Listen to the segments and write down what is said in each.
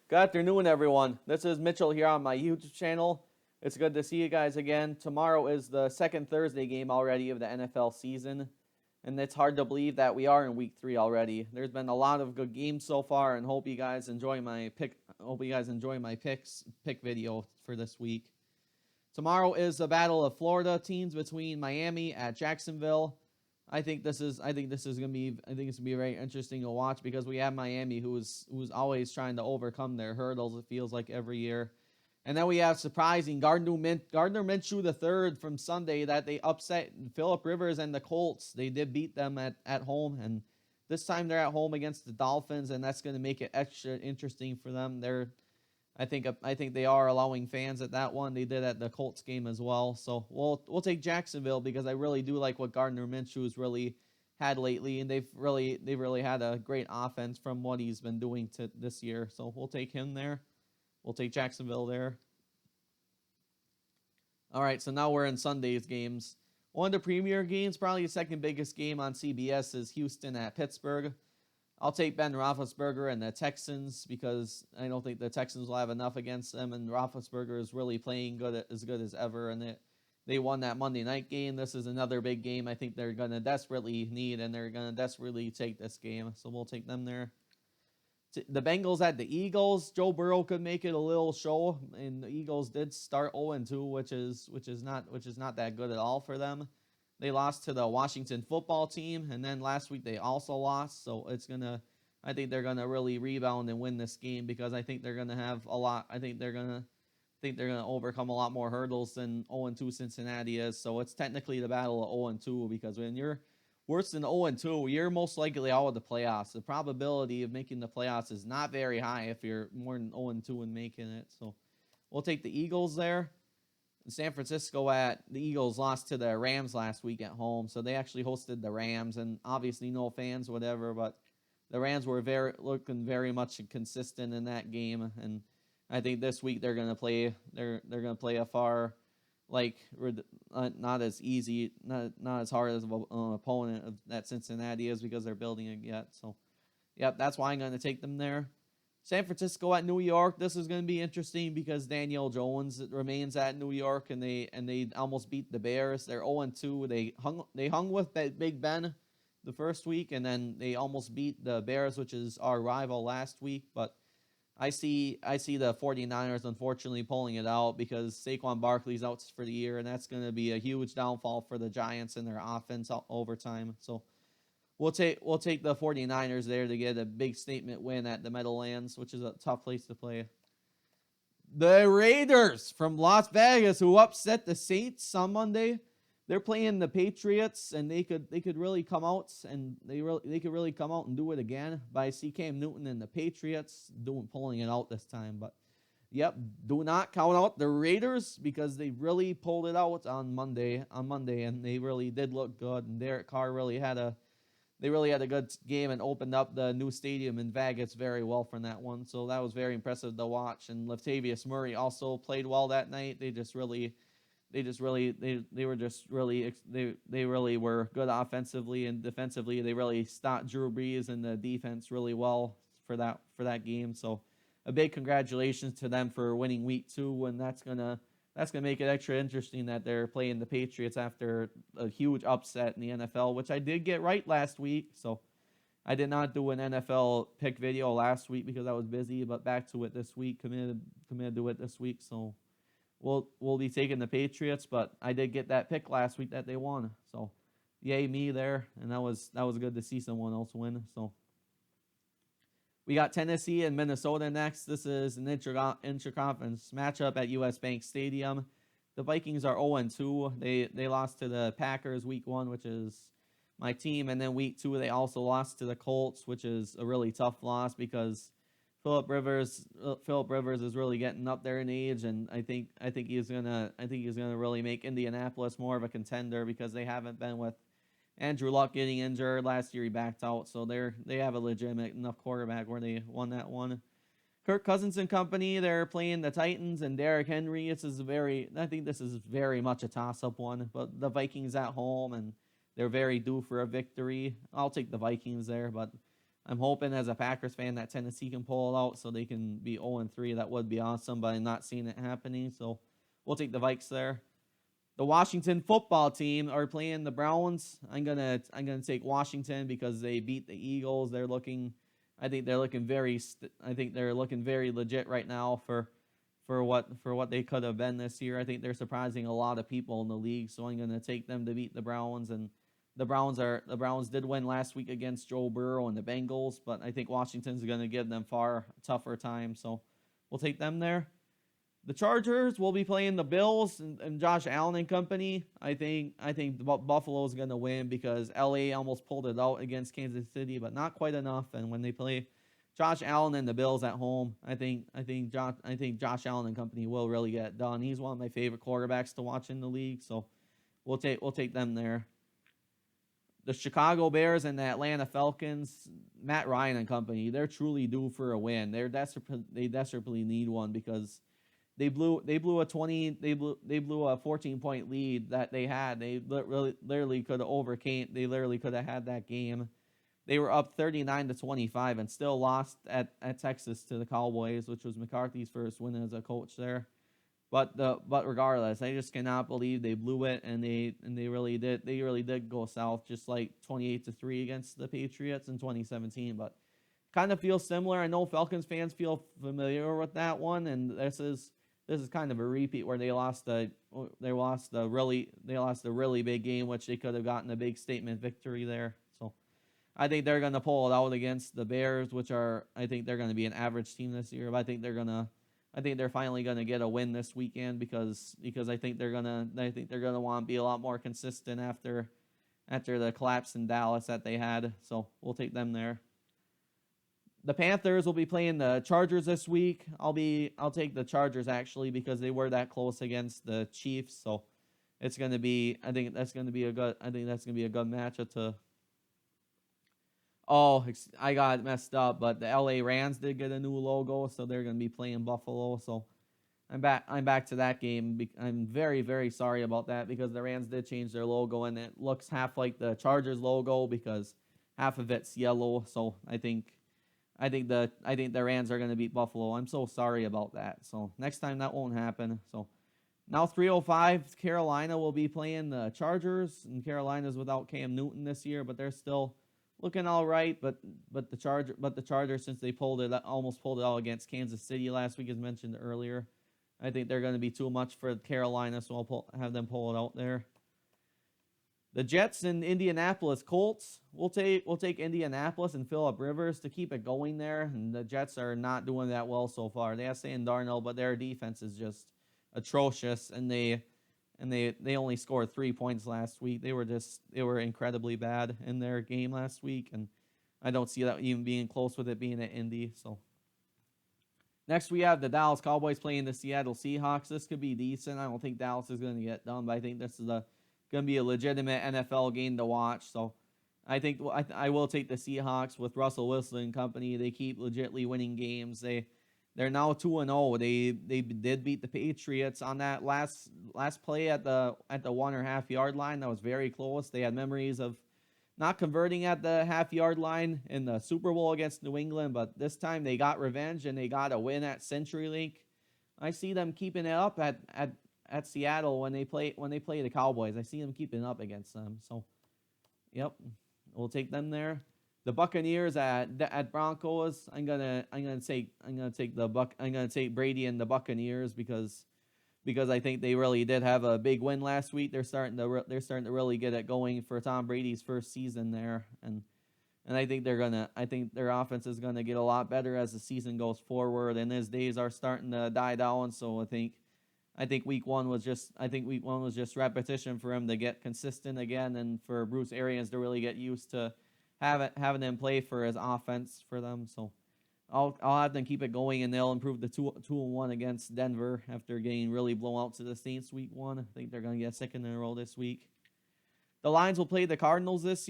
Good afternoon, everyone. This is Mitchell here on my YouTube channel. It's good to see you guys again. Tomorrow is the second Thursday game already of the NFL season, and it's hard to believe that we are in Week 3 already. There's been a lot of good games so far, and hope you guys enjoy my pick video for this week. Tomorrow is the Battle of Florida teams between Miami at Jacksonville. I think this is gonna be very interesting to watch because we have Miami who's always trying to overcome their hurdles. It feels like every year, and then we have surprising Gardner Minshew III from Sunday that they upset Phillip Rivers and the Colts. They did beat them at home, and this time they're at home against the Dolphins, and that's going to make it extra interesting for them. I think they are allowing fans at that one. They did at the Colts game as well. So we'll take Jacksonville because I really do like what Gardner Minshew's really had lately, and they've really had a great offense from what he's been doing to this year. So we'll take him there. We'll take Jacksonville there. All right, so now we're in Sunday's games. One of the premier games, probably the second biggest game on CBS, is Houston at Pittsburgh. I'll take Ben Roethlisberger and the Texans because I don't think the Texans will have enough against them, and Roethlisberger is really playing as good as ever, and they won that Monday night game. This is another big game I think they're going to desperately need, and they're going to desperately take this game, so we'll take them there. The Bengals at the Eagles. Joe Burrow could make it a little show, and the Eagles did start 0-2, which is not that good at all for them. They lost to the Washington football team, and then last week they also lost. So I think they're gonna really rebound and win this game because I think they're gonna have a lot. I think they're gonna overcome a lot more hurdles than 0-2 Cincinnati is. So it's technically the battle of 0-2 because when you're worse than 0-2, you're most likely out of the playoffs. The probability of making the playoffs is not very high if you're more than 0-2 and making it. So we'll take the Eagles there. San Francisco the Eagles lost to the Rams last week at home, so they actually hosted the Rams, and obviously no fans, whatever, but the Rams were looking very much consistent in that game, and I think this week they're gonna play a far not as easy, not as hard as an opponent that Cincinnati is because they're building it yet. So, yep, that's why I'm gonna take them there. San Francisco at New York. This is going to be interesting because Daniel Jones remains at New York, and they almost beat the Bears. They're 0-2. They hung with Big Ben the first week, and then they almost beat the Bears, which is our rival last week. But I see the 49ers unfortunately pulling it out because Saquon Barkley's out for the year, and that's going to be a huge downfall for the Giants and their offense over time. So We'll take the 49ers there to get a big statement win at the Meadowlands, which is a tough place to play. The Raiders from Las Vegas, who upset the Saints on Monday, they're playing the Patriots, and they could really come out and they could really come out and do it again. But I see Cam Newton and the Patriots pulling it out this time. But yep, do not count out the Raiders because they really pulled it out on Monday, and they really did look good. And Derek Carr really had a good game and opened up the new stadium in Vegas very well from that one. So that was very impressive to watch. And Latavius Murray also played well that night. They really were good offensively and defensively. They really stopped Drew Brees and the defense really well for that game. So a big congratulations to them for winning week 2, and that's gonna make it extra interesting that they're playing the Patriots after a huge upset in the NFL, which I did get right last week. So I did not do an NFL pick video last week because I was busy, but back to it this week, committed to it this week. So we'll be taking the Patriots, but I did get that pick last week that they won. So yay me there, and that was good to see someone else win. So we got Tennessee and Minnesota next. This is an intra-conference matchup at US Bank Stadium. The Vikings are 0-2. They lost to the Packers week 1, which is my team, and then week 2 they also lost to the Colts, which is a really tough loss because Phillip Rivers is really getting up there in age, and I think he's gonna really make Indianapolis more of a contender because they haven't been with Andrew Luck getting injured. Last year he backed out, so they have a legitimate enough quarterback where they won that one. Kirk Cousins and company, they're playing the Titans and Derrick Henry. I think this is very much a toss-up one, but the Vikings at home, and they're very due for a victory. I'll take the Vikings there, but I'm hoping as a Packers fan that Tennessee can pull it out so they can be 0-3. That would be awesome, but I'm not seeing it happening. So we'll take the Vikes there. The Washington football team are playing the Browns. I'm gonna take Washington because they beat the Eagles. I think they're looking very legit right now for what they could have been this year. I think they're surprising a lot of people in the league. So I'm gonna take them to beat the Browns. And the Browns did win last week against Joe Burrow and the Bengals, but I think Washington's gonna give them far tougher time. So we'll take them there. The Chargers will be playing the Bills and Josh Allen and company. I think Buffalo's going to win because LA almost pulled it out against Kansas City, but not quite enough. And when they play Josh Allen and the Bills at home, I think Josh Allen and company will really get it done. He's one of my favorite quarterbacks to watch in the league, so we'll take them there. The Chicago Bears and the Atlanta Falcons, Matt Ryan and company, they're truly due for a win. They desperately need one because they blew a 14-point lead that they had. They literally could have had that game. They were up 39-25 and still lost at Texas to the Cowboys, which was McCarthy's first win as a coach there. But regardless, I just cannot believe they blew it, and they really did go south, just like 28-3 against the Patriots in 2017. But kind of feels similar. I know Falcons fans feel familiar with that one, and this is kind of a repeat where they lost a really big game, which they could have gotten a big statement victory there. So I think they're going to pull it out against the Bears, I think they're going to be an average team this year, but I think they're finally going to get a win this weekend because I think they're going to want to be a lot more consistent after the collapse in Dallas that they had. So we'll take them there. The Panthers will be playing the Chargers this week. I'll take the Chargers actually because they were that close against the Chiefs. So I think that's going to be a good matchup to. Oh, I got messed up, but the LA Rams did get a new logo, so they're going to be playing Buffalo. So I'm back to that game. I'm very, very sorry about that because the Rams did change their logo and it looks half like the Chargers logo because half of it's yellow. So I think the Rams are going to beat Buffalo. I'm so sorry about that. So next time that won't happen. So now 3:05, Carolina will be playing the Chargers, and Carolina's without Cam Newton this year, but they're still looking all right. But the Chargers, since they almost pulled it all against Kansas City last week, as mentioned earlier, I think they're going to be too much for Carolina, so I'll have them pull it out there. The Jets and Indianapolis Colts. We'll take Indianapolis and Phillip Rivers to keep it going there. And the Jets are not doing that well so far. They have Sam Darnold, but their defense is just atrocious. And they only scored 3 points last week. They were incredibly bad in their game last week, and I don't see that even being close with it being at Indy. So next we have the Dallas Cowboys playing the Seattle Seahawks. This could be decent. I don't think Dallas is going to get done, but I think this is going to be a legitimate NFL game to watch. So I think I will take the Seahawks with Russell Wilson and company. They keep legitly winning games. They're now 2-0. They did beat the Patriots on that last play at the 1.5 yard line. That was very close. They had memories of not converting at the half-yard line in the Super Bowl against New England, but this time they got revenge and they got a win at CenturyLink. I see them keeping it up at Seattle when they play the Cowboys. I see them keeping up against them. So, yep, we'll take them there. The Buccaneers at Broncos. I'm gonna take Brady and the Buccaneers because I think they really did have a big win last week. They're starting to really get it going for Tom Brady's first season there, and I think their offense is gonna get a lot better as the season goes forward, and his days are starting to die down. So I think week one was just repetition for him to get consistent again, and for Bruce Arians to really get used to having him play for his offense for them. So I'll have them keep it going, and they'll improve the 2-1 against Denver after getting really blown out to the Saints week one. I think they're going to get second in a row this week. The Lions will play the Cardinals this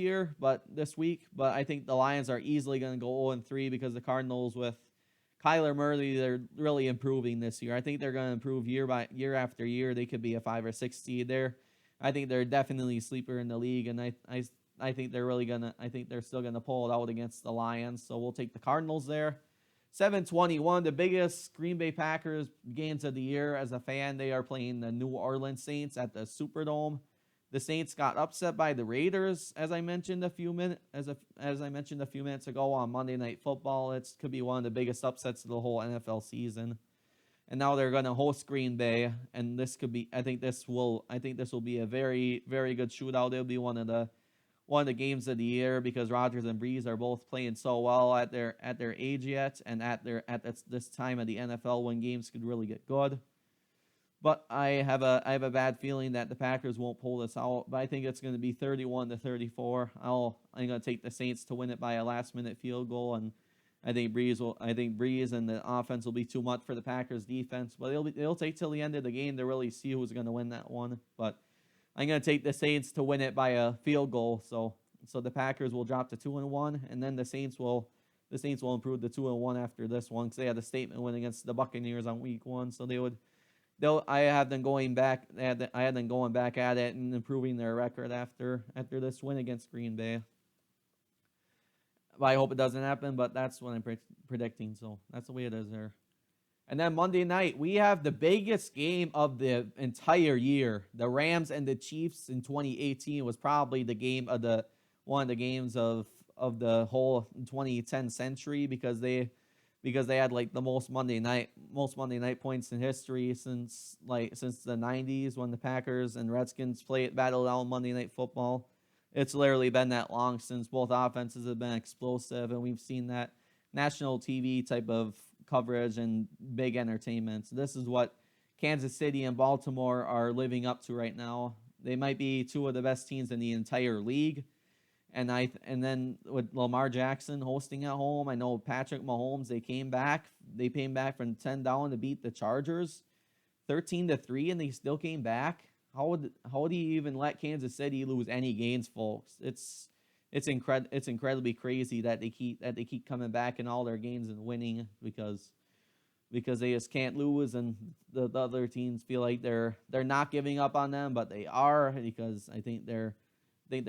week, but I think the Lions are easily going to go 0-3 because the Cardinals with Kyler Murray, they're really improving this year. I think they're going to improve year after year. They could be a 5 or 6 seed there. I think they're definitely a sleeper in the league, and I think they're still gonna pull it out against the Lions. So we'll take the Cardinals there. 7:21, the biggest Green Bay Packers games of the year. As a fan, they are playing the New Orleans Saints at the Superdome. The Saints got upset by the Raiders, as I mentioned a few minutes ago on Monday Night Football. It could be one of the biggest upsets of the whole NFL season. And now they're going to host Green Bay, and this could be. I think this will be a very, very good shootout. It'll be one of the games of the year because Rodgers and Breeze are both playing so well at their age yet, and at this time of the NFL when games could really get good. But I have a bad feeling that the Packers won't pull this out. But I think it's going to be 31-34. I'm going to take the Saints to win it by a last-minute field goal, and I think Breeze and the offense will be too much for the Packers defense. But it'll take till the end of the game to really see who's going to win that one. But I'm going to take the Saints to win it by a field goal. So the Packers will drop to 2-1, and then the Saints will improve to 2-1 after this one because they had a statement win against the Buccaneers on Week 1. So I had them going back at it and improving their record after this win against Green Bay. But I hope it doesn't happen, but that's what I'm predicting, so that's the way it is there. And then Monday night, we have the biggest game of the entire year. The Rams and the Chiefs in 2018 was probably one of the games of the whole 2010 century because they had like the most Monday night points in history since the 90s when the Packers and Redskins battled out Monday Night Football. It's literally been that long since both offenses have been explosive, and we've seen that national TV type of coverage and big entertainment. So this is what Kansas City and Baltimore are living up to right now. They might be two of the best teams in the entire league. And then with Lamar Jackson hosting at home, I know Patrick Mahomes, they came back from 10 down to beat the Chargers 13-3, and they still came back. How would he even let Kansas City lose any games, folks? It's incredibly crazy that they keep coming back in all their games and winning because they just can't lose, and the other teams feel like they're not giving up on them, but they are because I think they're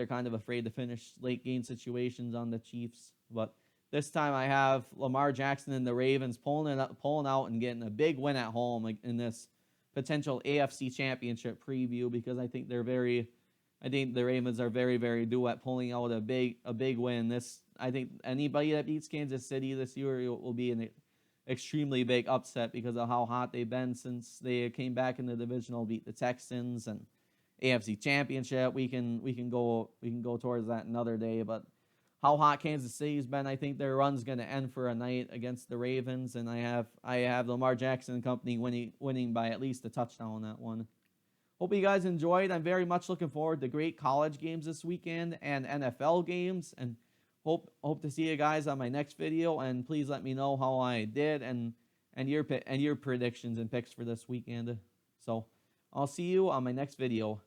kind of afraid to finish late game situations on the Chiefs. But this time I have Lamar Jackson and the Ravens pulling out and getting a big win at home in this potential AFC Championship preview because I think the Ravens are very, very due at pulling out a big win. I think anybody that beats Kansas City this year will be an extremely big upset because of how hot they've been since they came back in the divisional, beat the Texans, and AFC Championship. We can go towards that another day, but how hot Kansas City's been, I think their run's going to end for a night against the Ravens, and I have Lamar Jackson and company winning by at least a touchdown on that one. Hope you guys enjoyed. I'm very much looking forward to great college games this weekend and NFL games, and hope to see you guys on my next video. And please let me know how I did and your predictions and picks for this weekend. So I'll see you on my next video.